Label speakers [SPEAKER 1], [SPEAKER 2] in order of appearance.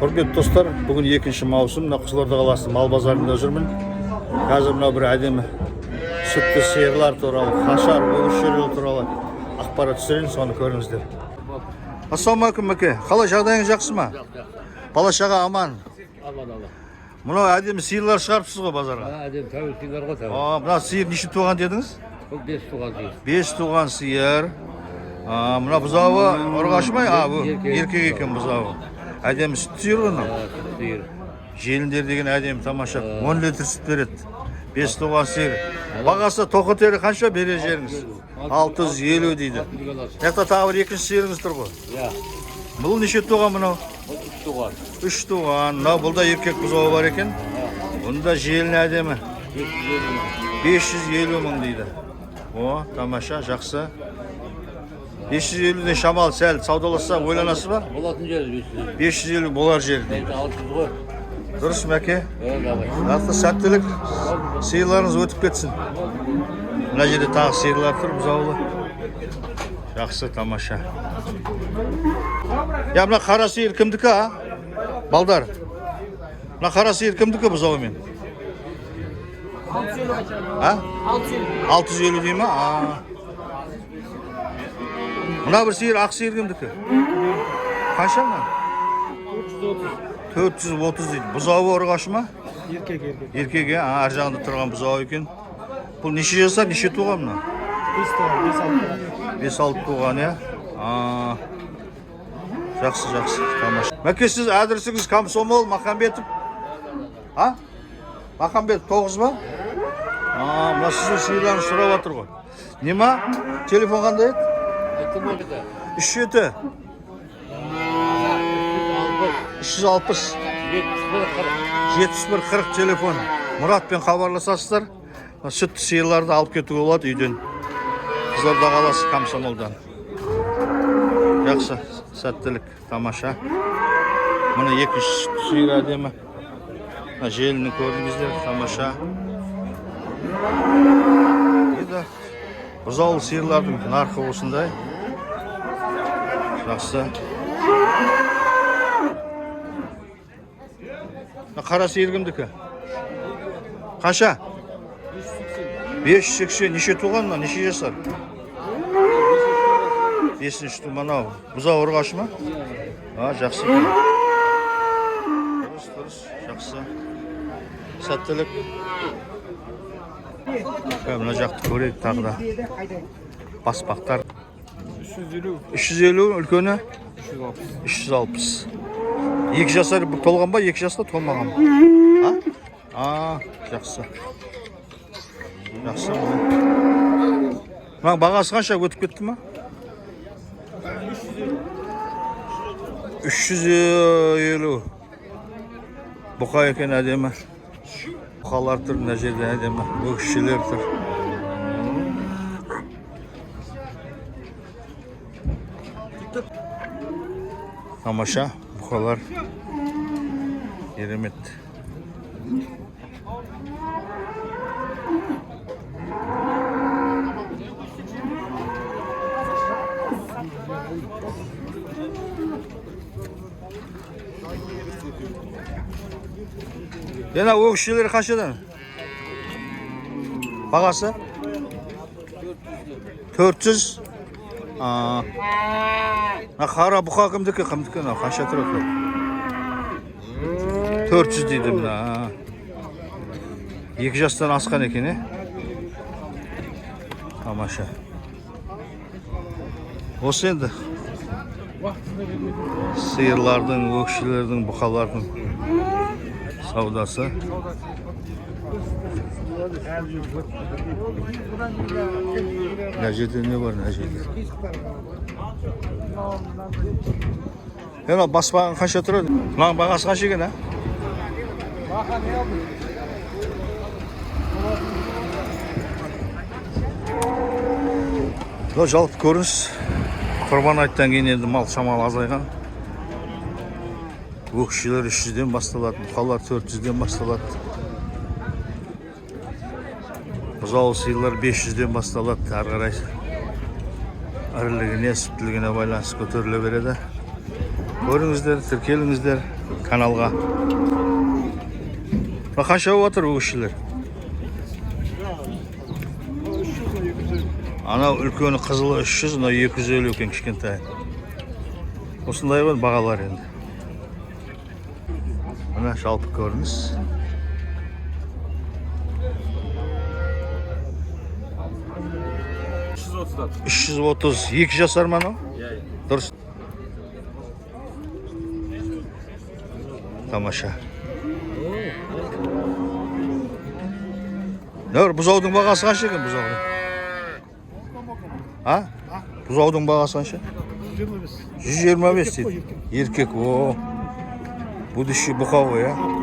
[SPEAKER 1] Құрметті достар, бүгін 2 маусым, Қызылорда қаласы мал базарында жүрмін. Қазір мына бір әдемі сүтті сиырлар туралы, қашар, өгіз туралы ақпарат түсірейін, соны көріңіздер. Ассалаумағалейкум мәке. Қалай, жағдайыңыз жақсы ма? Бала-шаға аман. Мынау әдемі сиырлар шығарыпсыз ғой базарға?
[SPEAKER 2] Әдемі тәуір сиырлар ғой тәуір.
[SPEAKER 1] Мына сиыр неше туған дедіңіз?
[SPEAKER 2] Бұл 5 туған сиыр.
[SPEAKER 1] 5 туған сиыр. Мына бұзауы ұрғашы ма? Еркек екен бұзауы. Әдемі сүт сиыр ғой.
[SPEAKER 2] Сиыр.
[SPEAKER 1] Желіндер деген әдемі тамаша. 10 литр сүт береді. 5 туған сиыр. Бағасы тоқы тері қанша берер жеріңіз? 650 дейді. Яқта тағы бір екінші сиырыңыз тұр ғой. Бұл неше туған мынау?
[SPEAKER 2] 3 туған.
[SPEAKER 1] 3 туған. Мынау бұлда еркек бұзауы бар екен. Бұнда желін әдемі. 550 мың дейді. О, тамаша, жақсы. 550-ден шамал сәл саудаласа ойланасыз ба?
[SPEAKER 2] Болатын жері
[SPEAKER 1] 550 болар жер.
[SPEAKER 2] 600 ғой.
[SPEAKER 1] Дұрыс мәке. Нақты сәттілік, сиырларыңыз өтіп кетсін. Мына жерде тағы сиырлар тұр, бұзаулы. Жақсы, тамаша. Мына қара сиыр кімдікі, а? Балдар. Мына қара сиыр кімдікі бұзауымен? 650 дей ма? Мына бір сиыр, ақ сиыр кімдікі? Қанша ма? 430 дейді. Бұзауы ұрғашы ма? Еркек, ар жағында тұрған бұзауы екен. Бұл неше жасар, неше туған мына? 5-6 туған, Жақсы, тамаша. Мәке, сіз адресіңіз Комсомол, Махамбетов? Махамбетов 9 ба? Мына сіздің сиырларыңыз сұрап отыр ғой. Нема? Телефон қандай еді? 37 360 7140 телефон. Мұратпен хабарласасыздар. Сүтті сиырларды алып кетуге болады үйден. Қызылорда қаласы Комсомолдан. Жақсы, сәттілік, тамаша. Мұны екінші сүтті сиыр әдемі. Желіні көрдіңіздер, тамаша. Бұзаулы сиырлардың нарқы осындай. Жақсы. Қара сиыр кімдікі? Қанша? 580. Неше туған мына? Неше жасар? 5-ші туған ау. Бұзау ұрғашы ма? Жақсы. Дұрыс, жақсы. Сәттілік. Мына жақты көрейік тағы да. Баспақтар. 350 үлкені? 360. 2 жасар толған ба? 2 жаста толмаған ба? Жақсы. Жақсы. Бағасы қанша өтіп кетті ма? 350. Бұқа екен әдемі. Бұқалар тұр, мына жерде әдемі. Өгізшелер тұр. Тамаша, бұқалар. Еремет. Yana өгізшелер қаншадан? Бағасы? 400. Қара бұқа кімдікі? Қанша тұрады? 400 дейді мына. 2 жастан асқан екен, Тамаша. Осы енді сиырлардың, өгізшелердің, бұқалардың саудасы. Мына жерде не бар, мына жерде? Баспаған қанша тұрады? Мынаның бағасы қанша екен, Жалпы көрініс. Құрбан айттан кейін енді мал шамал азайған. Өгізшелер 300-ден басталады, бұқалар 400-ден басталады. Бұзаулы сиырлар 500-ден басталады, ары қарай. Ірілігіне, сүттілігіне байланысты көтеріле береді. Көріңіздер, тіркеліңіздер. kanalga. Bak qancha bo'lib o'tir bu kishilar? Ana ulkeni qizili 300, mына 250 ekan kichkintoy. Osындай бар бағалар енді. Mana жалпы көрініс. 330, 2 жасар ма анау? Дұрыс. Тамаша. Нөр, бұзаудың бағасы қанша екен бұзаудың? А? Бұзаудың бағасы қанша? 125 дейді. Еркек, о. Будущий бұқа ғой, а?